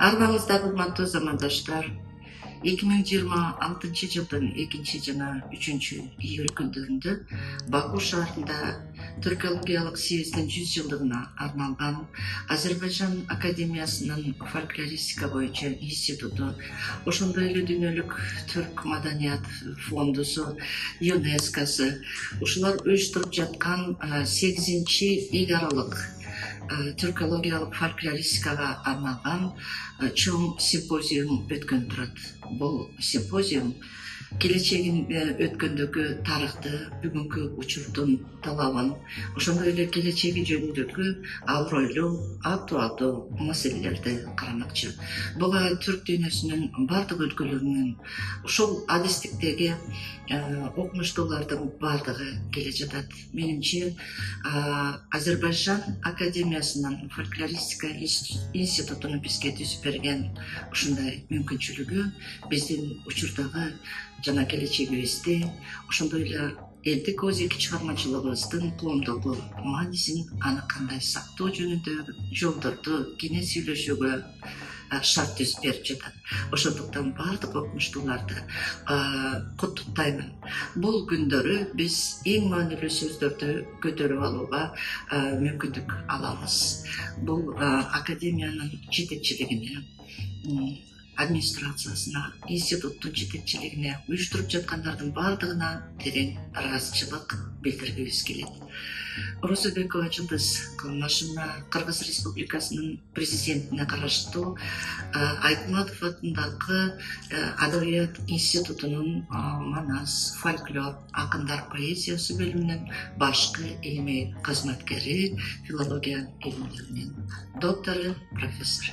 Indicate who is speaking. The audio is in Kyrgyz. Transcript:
Speaker 1: Арбаңызда урматтуу замандаштар, 2026-жылдын 2 жана 3-июль күндөрүндө Баку шаарында Түркологиялык съездин 100 жылдыгына арналган Азербайжан Академиясынын фольклористика боюнча институту, ошондой эле дүйнөлүк түрк маданият фондусу, ЮНЕСКОсу ушулар уюштуруп жаткан 8-иг аралык түркологиялык фольклористикага арналган чоң симпозиум өткөн турат. Бул симпозиум келечегин өткөндөгү тарыхты, бүгүнкү учурдун талабын, ошондой эле келечеги жөнүндөгү абройлуу, актуалдуу маселелерди карамакчы. Буга түрк дүйнөсүнүн бардык өлкөлөрүнүн ушул адистиктеги окумуштуулардын бардыгы келе жатат. Менимче, Азербайжан Академиясынын фольклористика институтунун бизге түзүп берген ушундай мүмкүнчүлүгү биздин учурдагы жана келечегибизди, ошондой эле элдик өзеки чыгармачылыгыбыздын коомдогу маанисин аны кандай сактоо жөнүндө жолдорду кеңес сүйлөшүүгө шарт түзүп берип жатат. Ошондуктан бардык окумуштууларды куттуктаймын. Бул күндөрү биз эң маанилүү сөздөрдү көтөрүп алууга мүмкүндүк алабыз. Бул академиянын жетекчилигине, администрациясына, институттун жетекчилигине, уюштуруп жаткандардын бардыгына терең ыраазычылык билдиргибиз келет. Орозобекова Жылдыз кылмышына Кыргыз Республикасынын президентине караштуу Айтматов атындагы Адабият институтунун манас, фольклор, акындар поэзиясы бөлүмүнүн башкы илимий кызматкери, филология илимдеринин доктору, профессор.